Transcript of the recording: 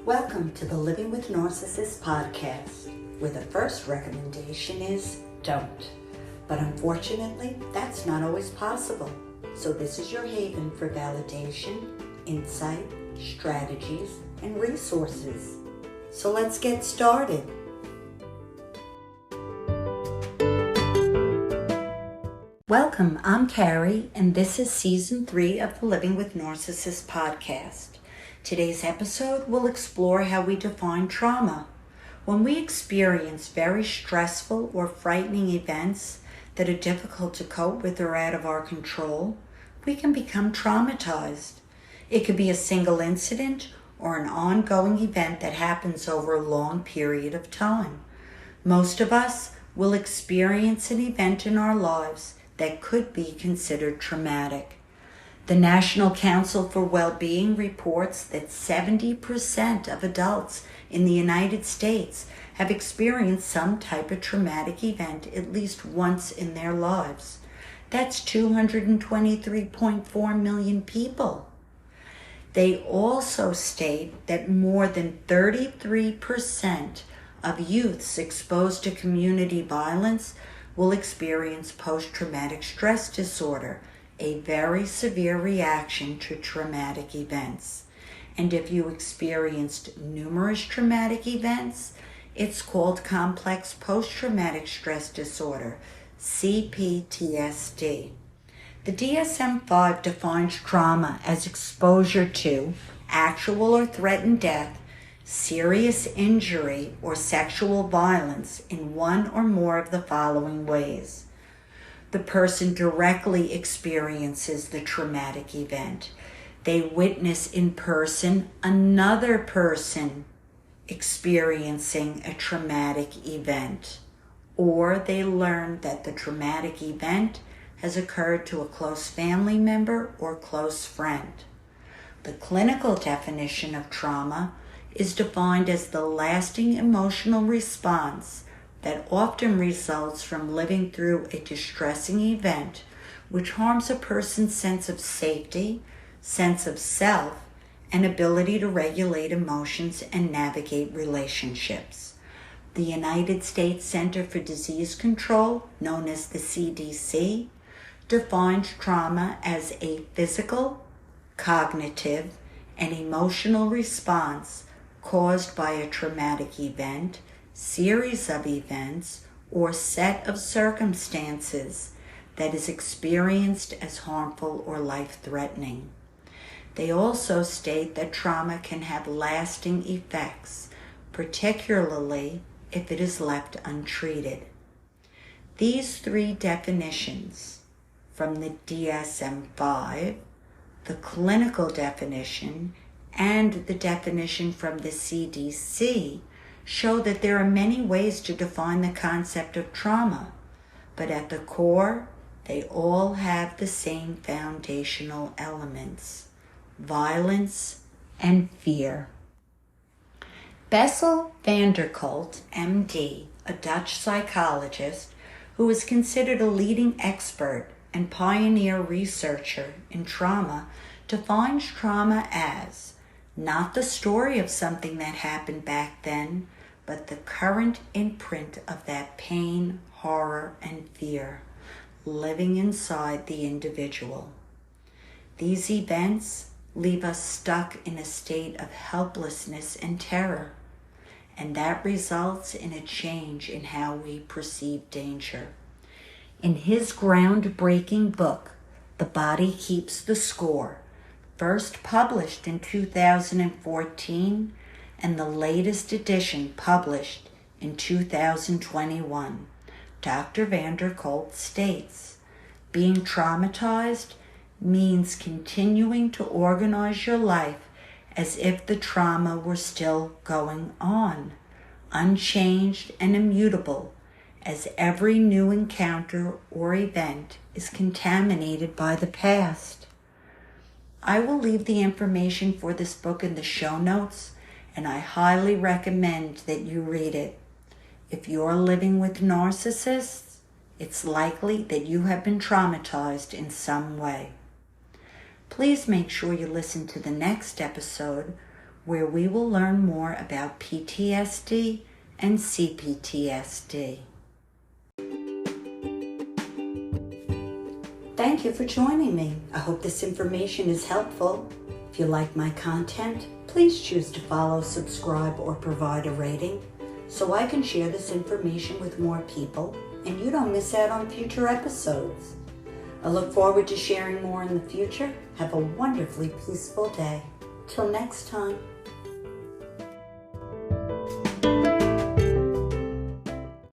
Welcome to the Living with Narcissists podcast, where the first recommendation is don't. But unfortunately, that's not always possible. So this is your haven for validation, insight, strategies, and resources. So let's get started. Welcome, I'm Carrie, and this is Season 3 of the Living with Narcissists podcast. Today's episode will explore how we define trauma. When we experience very stressful or frightening events that are difficult to cope with or out of our control, we can become traumatized. It could be a single incident or an ongoing event that happens over a long period of time. Most of us will experience an event in our lives that could be considered traumatic. The National Council for Well-Being reports that 70% of adults in the United States have experienced some type of traumatic event at least once in their lives. That's 223.4 million people. They also state that more than 33% of youths exposed to community violence will experience post-traumatic stress disorder, a very severe reaction to traumatic events. And if you experienced numerous traumatic events, it's called complex post-traumatic stress disorder, CPTSD. The DSM-5 defines trauma as exposure to actual or threatened death, serious injury, or sexual violence in one or more of the following ways. The person directly experiences the traumatic event. They witness in person another person experiencing a traumatic event, or they learn that the traumatic event has occurred to a close family member or close friend. The clinical definition of trauma is defined as the lasting emotional response that often results from living through a distressing event which harms a person's sense of safety, sense of self, and ability to regulate emotions and navigate relationships. The United States Center for Disease Control, known as the CDC, defines trauma as a physical, cognitive, and emotional response caused by a traumatic event, series of events, or set of circumstances that is experienced as harmful or life-threatening. They also state that trauma can have lasting effects, particularly if it is left untreated. These three definitions from the DSM-5, the clinical definition, and the definition from the CDC show that there are many ways to define the concept of trauma, but at the core, they all have the same foundational elements: violence and fear. Bessel A, MD, a Dutch psychologist who is considered a leading expert and pioneer researcher in trauma, defines trauma as not the story of something that happened back then, but the current imprint of that pain, horror, and fear living inside the individual. These events leave us stuck in a state of helplessness and terror, and that results in a change in how we perceive danger. In his groundbreaking book, The Body Keeps the Score, first published in 2014, and the latest edition published in 2021, Dr. Kolk states, being traumatized means continuing to organize your life as if the trauma were still going on, unchanged and immutable, as every new encounter or event is contaminated by the past. I will leave the information for this book in the show notes, and I highly recommend that you read it. If you're living with narcissists, it's likely that you have been traumatized in some way. Please make sure you listen to the next episode where we will learn more about PTSD and CPTSD. Thank you for joining me. I hope this information is helpful. If you like my content, please choose to follow, subscribe, or provide a rating so I can share this information with more people and you don't miss out on future episodes. I look forward to sharing more in the future. Have a wonderfully peaceful day. Till next time.